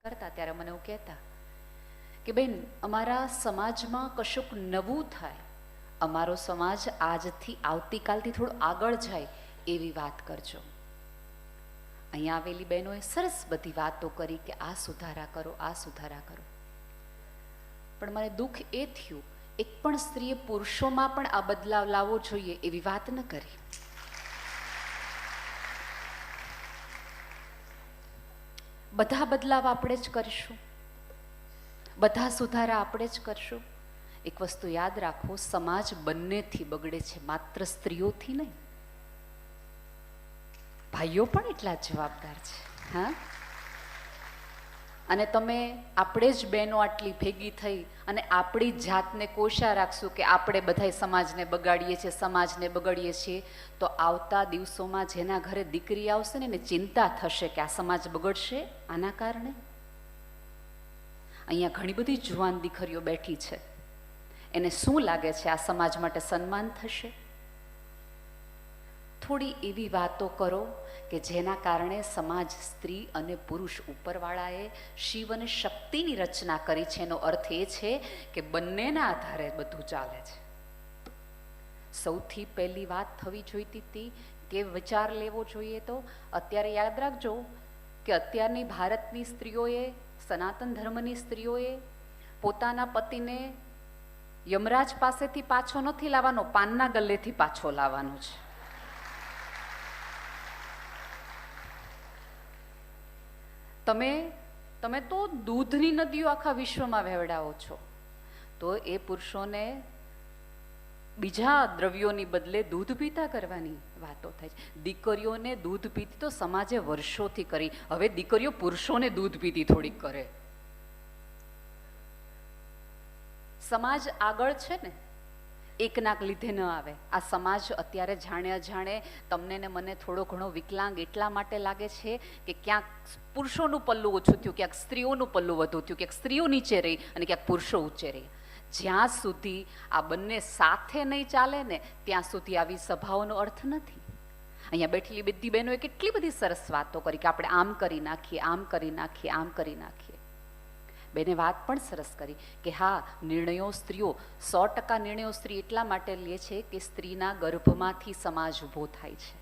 કરતા ત્યારે મને એવું કહેતા કે બેન, અમારા સમાજમાં કશુંક નવું થાય, અમારો સમાજ આજથી આવતીકાલથી થોડું આગળ જાય એવી વાત કરજો. અહીંયા આવેલી બહેનોએ સરસ બધી વાતો કરી કે આ સુધારા કરો, આ સુધારા કરો. પણ મને દુઃખ એ થયું, એક પણ સ્ત્રીએ પુરુષોમાં પણ આ બદલાવ લાવવો જોઈએ એવી વાત ન કરી. બધા બદલાવ આપણે જ કરીશું, બધા સુધારા આપણે જ કરશું. એક વસ્તુ યાદ રાખો, સમાજ બંનેથી બગડે છે, માત્ર સ્ત્રીઓથી નહીં. ભાઈઓ પણ એટલા જ જવાબદાર છે. હા, અને તમે આપણે જ બહેનો આટલી ભેગી થઈ અને આપણી જાતને કોશા રાખશું કે આપણે બધાય સમાજને બગાડીએ છીએ, સમાજને બગાડીએ છીએ, તો આવતા દિવસોમાં જેના ઘરે દીકરી આવશે ને એને ચિંતા થશે કે આ સમાજ બગડશે આના કારણે. અહીંયા ઘણી બધી જુવાન દીકરીઓ બેઠી છે, એને શું લાગે છે આ સમાજ માટે સન્માન થશે? થોડી એવી વાતો કરો કે જેના કારણે સમાજ સ્ત્રી અને પુરુષ ઉપરવાળાએ શિવ અને શક્તિની રચના કરી છે. એનો અર્થ એ છે કે બંનેના આધારે બધું ચાલે છે. સૌથી પહેલી વાત થવી જોઈતી હતી કે વિચાર લેવો જોઈએ. તો અત્યારે યાદ રાખજો કે અત્યારની ભારતની સ્ત્રીઓએ, સનાતન ધર્મની સ્ત્રીઓએ પોતાના પતિને યમરાજ પાસેથી પાછો નથી લાવવાનો, પાનના ગલ્લેથી પાછો લાવવાનો છે. તમે તો દૂધની નદીઓ આખા વિશ્વમાં વહેવડાવો છો, તો એ પુરુષોને બીજા દ્રવ્યોની બદલે દૂધ પીતા કરવાની વાતો થાય છે. દીકરીઓને દૂધ પીતી તો સમાજે વર્ષોથી કરી, હવે દીકરીઓ પુરુષોને દૂધ પીતી થોડીક કરે. સમાજ આગળ છે ને, એકના લીધે ન આવે. આ સમાજ અત્યારે જાણે અજાણે તમને ને મને થોડો ઘણો વિકલાંગ એટલા માટે લાગે છે કે ક્યાંક પુરુષોનું પલ્લું ઓછું થયું, ક્યાંક સ્ત્રીઓનું પલ્લું વધુ થયું, ક્યાંક સ્ત્રીઓ નીચે રહી અને ક્યાંક પુરુષો ઊંચે રહી. જ્યાં સુધી આ બંને સાથે નહીં ચાલે ને ત્યાં સુધી આવી સભાઓનો અર્થ નથી. અહીંયા બેઠેલી બધી બહેનોએ કેટલી બધી સરસ વાતો કરી કે આપણે આમ કરી નાખીએ, આમ કરી નાખીએ, આમ કરી નાખીએ. બેને વાત પણ સરસ કરી કે હા, નિર્ણયો સ્ત્રીઓ 100% નિર્ણયો સ્ત્રી એટલા માટે લે છે કે સ્ત્રીના ગર્ભમાંથી સમાજ ઊભો થાય છે.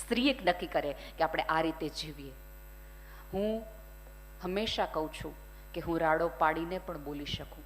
સ્ત્રી એક નક્કી કરે કે આપણે આ રીતે જીવીએ. હું હંમેશા કહું છું કે હું રાડો પાડીને પણ બોલી શકું,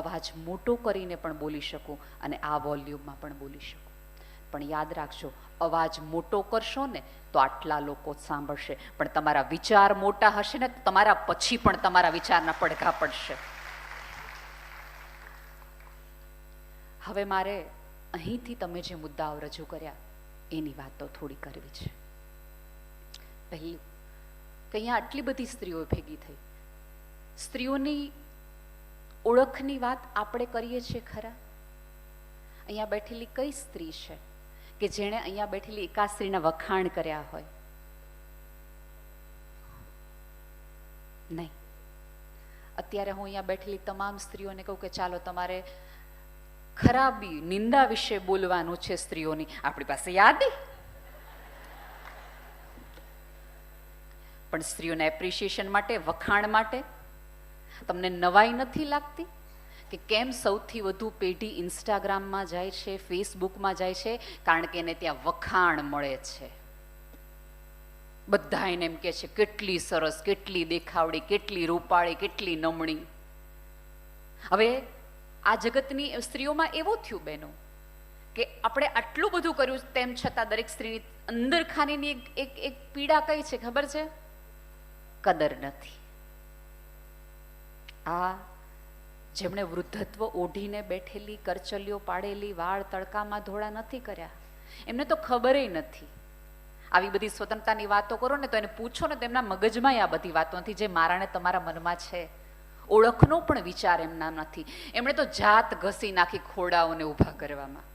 અવાજ મોટો કરીને પણ બોલી શકું અને આ વોલ્યુમમાં પણ બોલી શકું. પણ યાદ રાખજો, અવાજ મોટો કરશો ને તો આટલા લોકો સાંભળશે, પણ તમારા વિચાર મોટા હશે ને તો તમારા પછી પણ તમારા વિચારના પડઘા પડશે. હવે મારે અહીંથી તમે જે મુદ્દાઓ રજૂ કર્યા એની વાતો થોડી કરવી છે. પહેલું કે અહીંયા આટલી બધી સ્ત્રીઓ ભેગી થઈ, સ્ત્રીઓની ઓળખની વાત આપણે કરીએ છીએ ખરા? અહીંયા બેઠેલી કઈ સ્ત્રી છે કે જેણે અહીંયા બેઠેલી એકાદ સ્ત્રીના વખાણ કર્યા હોય? નહીં. અત્યારે હું અહીંયા બેઠેલી તમામ સ્ત્રીઓને કહું કે ચાલો તમારે ખરાબી, નિંદા વિશે બોલવાનું છે સ્ત્રીઓની, આપણી પાસે યાદી. પણ સ્ત્રીઓના એપ્રિશિએશન માટે, વખાણ માટે તમને નવાઈ નથી લાગતી કે કેમ સૌથી વધુ પેઢી ઇન્સ્ટાગ્રામમાં જાય છે, ફેસબુકમાં જાય છે? કારણ કે એને ત્યાં વખાણ મળે છે. બધા એને એમ કહે છે કેટલી સરસ, કેટલી દેખાવડી, કેટલી રૂપાળી, કેટલી નમણી. હવે આ જગતની સ્ત્રીઓમાં એવું થયું બહેનો કે આપણે આટલું બધું કર્યું તેમ છતાં દરેક સ્ત્રીની અંદર ખાનીની એક પીડા કઈ છે ખબર છે? કદર નથી. આ જેમણે વૃદ્ધત્વ ઓઢીને બેઠેલી, કરચલીઓ પાડેલી, વાળ તડકામાં ધોળા નથી કર્યા, એમને તો ખબર નથી. આવી બધી સ્વતંત્રતાની વાતો કરો ને તો એને પૂછો ને તો એમના મગજમાં આ બધી વાતો નથી જે મારા ને તમારા મનમાં છે. ઓળખનો પણ વિચાર એમના નથી. એમણે તો જાત ઘસી નાખી ખોડાઓને ઊભા કરવામાં.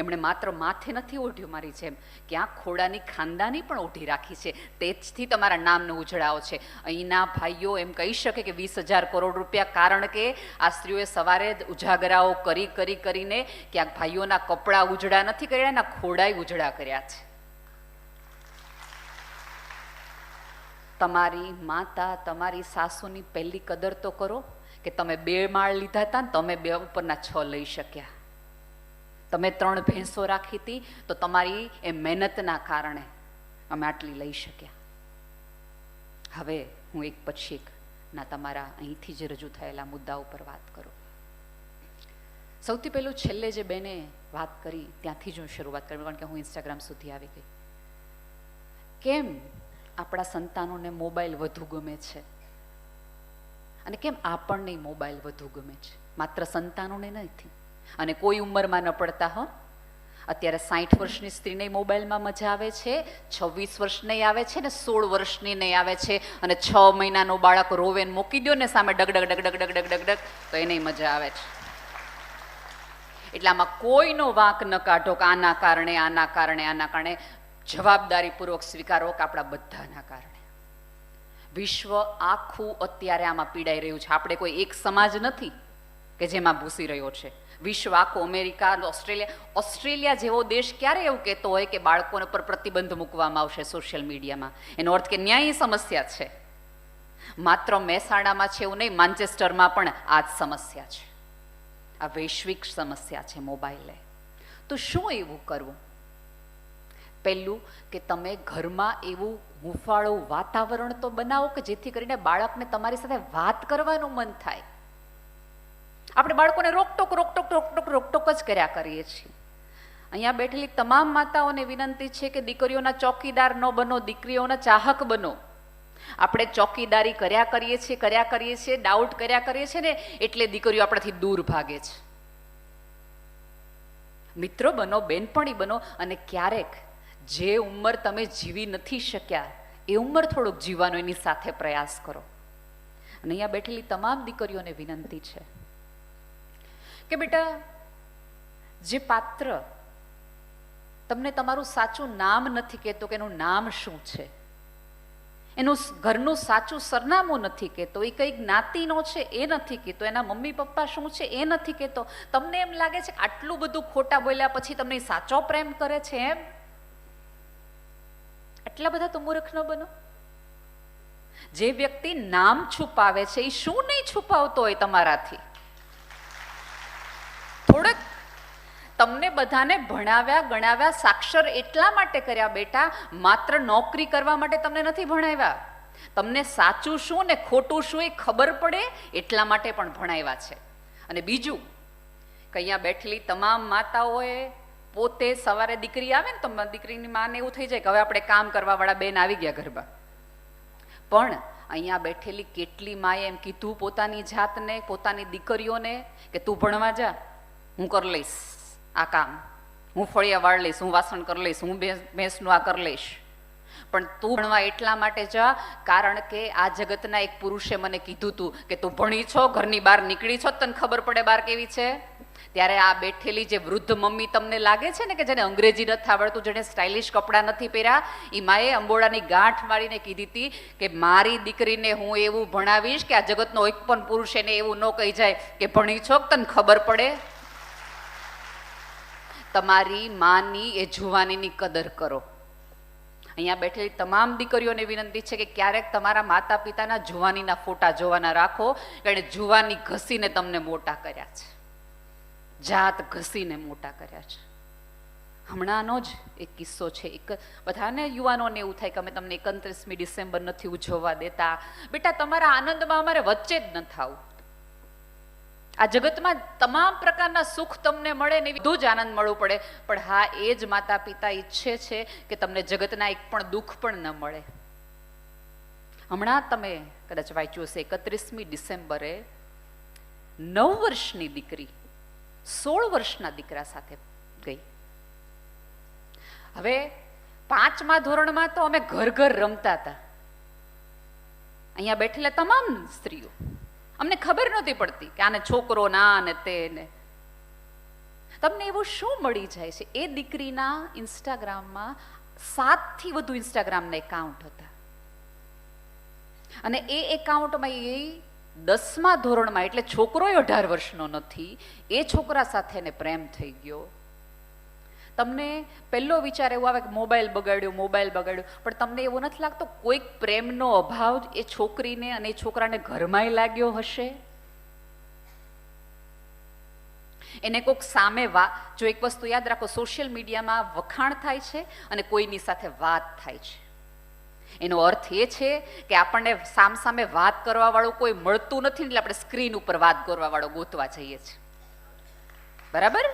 એમણે માત્ર માથે નથી ઓઢ્યું મારી જેમ, ક્યાંક ખોડાની ખાનદાની પણ ઓઢી રાખી છે. તેજથી તમારા નામનો ઉજળાવો છે. અહીંના ભાઈઓ એમ કહી શકે કે 20,000 કરોડ રૂપિયા, કારણ કે આ સ્ત્રીઓએ સવારે ઉજાગરાઓ કરીને ક્યાંક ભાઈઓના કપડાં ઉજળા નથી કર્યા, એના ખોડાય ઉજળા કર્યા છે. તમારી માતા, તમારી સાસુની પહેલી કદર તો કરો કે તમે 2 માળ લીધા હતા ને તમે 2 ઉપરના 6 લઈ શક્યા. તમે 3 ભેંસો રાખી હતી તો તમારી એ મહેનતના કારણે અમે આટલી લઈ શક્યા. હવે હું એક પછી એક ના તમારા અહીંથી જ રજૂ થયેલા મુદ્દા ઉપર વાત કરું. સૌથી પહેલું છેલ્લે જે બેને વાત કરી ત્યાંથી જ હું શરૂઆત કરું, કારણ કે હું ઇન્સ્ટાગ્રામ સુધી આવી ગઈ. કેમ આપણા સંતાનોને મોબાઈલ વધુ ગમે છે અને કેમ આપણને મોબાઈલ વધુ ગમે છે? માત્ર સંતાનોને નથી, અને કોઈ ઉંમરમાં ન પડતા. હો, અત્યારે 60 વર્ષની સ્ત્રીને મોબાઈલમાં મજા આવે છે, 26 વર્ષની આવે છે ને 16 વર્ષની નહીં આવે છે, અને 6 મહિનાનું બાળક રોવે ને મૂકી દો ને સામે ડગડગ ડગડગ ડગડગ ડગડગ તો એને મજા આવે છે. એટલે આમાં કોઈનો વાંક ન કાઢો કે આના કારણે આના કારણે આના કારણે. જવાબદારીપૂર્વક સ્વીકારો કે આપણા બધાના કારણે વિશ્વ આખું અત્યારે આમાં પીડાઈ રહ્યું છે. આપણે કોઈ એક સમાજ નથી કે જેમાં ભૂસી રહ્યો છે. વિશ્વ આખું, અમેરિકા, ઓસ્ટ્રેલિયા જેવો દેશ ક્યારે એવું કહેતો હોય કે બાળકોને પર પ્રતિબંધ મૂકવામાં આવશે સોશિયલ મીડિયામાં? એનો અર્થ કે ન્યાયી સમસ્યા છે. માત્ર મહેસાણામાં છે એવું નહીં, માન્ચેસ્ટરમાં પણ આ જ સમસ્યા છે. આ વૈશ્વિક સમસ્યા છે મોબાઈલે. તો શું એવું કરવું? પહેલું કે તમે ઘરમાં એવું હૂંફાળું વાતાવરણ તો બનાવો કે જેથી કરીને બાળકને તમારી સાથે વાત કરવાનું મન થાય. આપણે બાળકોને રોકટોક રોકટોક રોકટોક રોકટોક જ કર્યા કરીએ છીએ. અહીંયા બેઠેલી તમામ માતાઓને વિનંતી છે કે દીકરીઓના ચોકીદાર ન બનો, દીકરીઓના ચાહક બનો. આપણે ચોકીદારી કર્યા કરીએ છીએ, ડાઉટ કર્યા કરીએ છીએ ને એટલે દીકરીઓ આપણાથી દૂર ભાગે છે. મિત્રો બનો, બેનપણી બનો, અને ક્યારેક જે ઉંમર તમે જીવી નથી શક્યા એ ઉંમર થોડુંક જીવવાનો એની સાથે પ્રયાસ કરો. અને અહીંયા બેઠેલી તમામ દીકરીઓને વિનંતી છે કે બેટા, જે પાત્ર તમને તમારું સાચું નામ નથી કહેતો કે એનું નામ શું છે, એનું ઘરનું સાચું સરનામું નથી કહેતો, એ કઈ જ્ઞાતિનો છે એ નથી કહેતો, એના મમ્મી પપ્પા શું છે એ નથી કહેતો, તમને એમ લાગે છે કે આટલું બધું ખોટા બોલ્યા પછી તમને સાચો પ્રેમ કરે છે એમ? એટલા બધા તો મૂર્ખ ન બનો. જે વ્યક્તિ નામ છુપાવે છે એ શું નહીં છુપાવતો હોય તમારાથી? થોડક તમને બધાને ભણાવ્યા ગણાવ્યા, સાક્ષર એટલા માટે કર્યા બેટા, માત્ર નોકરી કરવા માટે તમને નથી ભણાવ્યા. તમને સાચું શું ને ખોટું શું એ ખબર પડે એટલા માટે પણ ભણાવ્યા છે. અને બીજું કે અહીંયા બેઠેલી તમામ માતાઓએ પોતે સવારે દીકરી આવે ને તો દીકરીની માને એવું થઈ જાય કે હવે આપણે કામ કરવા વાળા બેન આવી ગયા ઘરમાં. પણ અહીંયા બેઠેલી કેટલી માએ એમ કીધું પોતાની જાતને, પોતાની દીકરીઓને કે તું ભણવા જા, હું કરી લઈશ આ કામ, હું ફળિયા વાળ લઈશ, હું વાસણ કરી લઈશ, હું ભેંસનું આ કરી લઈશ. પણ તું ભણવા એટલા માટે જા કારણ કે આ જગતના એક પુરુષે મને કીધું તું કે તું ભણી છો, ઘરની બહાર નીકળી છો, તને ખબર પડે બહાર કેવી છે. ત્યારે આ બેઠેલી જે વૃદ્ધ મમ્મી તમને લાગે છે ને કે જેને અંગ્રેજી નથી આવડતું, જેને સ્ટાઇલિશ કપડાં નથી પહેર્યા, એ માએ અંબોડાની ગાંઠ મારીને કીધી હતી કે મારી દીકરીને હું એવું ભણાવીશ કે આ જગતનો એક પણ પુરુષ એને એવું ન કહી જાય કે ભણી છો, તને ખબર પડે. તમારી માની એ જુવાનીની કદર કરો. અહીંયા બેઠેલી તમામ દીકરીઓને વિનંતી છે કે ક્યારેક તમારા માતા પિતાના જુવાનીના ફોટા જોવાના રાખો, કારણ કે જુવાની ઘસીને તમને મોટા કર્યા છે, જાત ઘસીને મોટા કર્યા છે. હમણાંનો જ એક કિસ્સો છે. એક બધાને યુવાનોને એવું થાય કે અમે તમને 31મી ડિસેમ્બર નથી ઉજવવા દેતા. બેટા, તમારા આનંદમાં અમારે વચ્ચે જ ન થાવું. આ જગતમાં તમામ પ્રકારના સુખ તમને મળે ને બધું જ આનંદ મળવું પડે, પણ હા, એ જ માતા પિતા ઈચ્છે છે કે તમને જગતના એક પણ દુઃખ પણ ન મળે. હમણાં તમે કદાચ વાંચ્યું હશે, 31મી ડિસેમ્બરે 9 વર્ષની દીકરી 16 વર્ષના દીકરા સાથે ગઈ. હવે 5મા ધોરણમાં તો અમે ઘર ઘર રમતા હતા. અહીંયા બેઠેલા તમામ સ્ત્રીઓ, અમને ખબર નહોતી પડતી કે આને છોકરો ના ને તે ને. તમને એવું શું મળી જાય છે? એ દીકરીના ઇન્સ્ટાગ્રામમાં 7થી વધુ ઇન્સ્ટાગ્રામના એકાઉન્ટ હતા, અને એ એકાઉન્ટમાં એ 10મા ધોરણમાં, એટલે છોકરો 18 વર્ષનો નથી, એ છોકરા સાથે એને પ્રેમ થઈ ગયો. તમને પહેલો વિચાર એવો આવે કે મોબાઈલ બગાડ્યો, પણ તમને એવો નથી લાગતો કોઈક પ્રેમનો અભાવ એ છોકરીને અને એ છોકરાને ઘરમાંય લાગ્યો હશે? એને કોઈક સામે જો એક વસ્તુ યાદ રાખો, સોશિયલ મીડિયામાં વખાણ થાય છે અને કોઈની સાથે વાત થાય છે. એનો અર્થ એ છે કે આપણને સામસામે વાત કરવા વાળું કોઈ મળતું નથી, એટલે આપણે સ્ક્રીન ઉપર વાત કરવા વાળો ગોતવા જઈએ છીએ. બરાબર?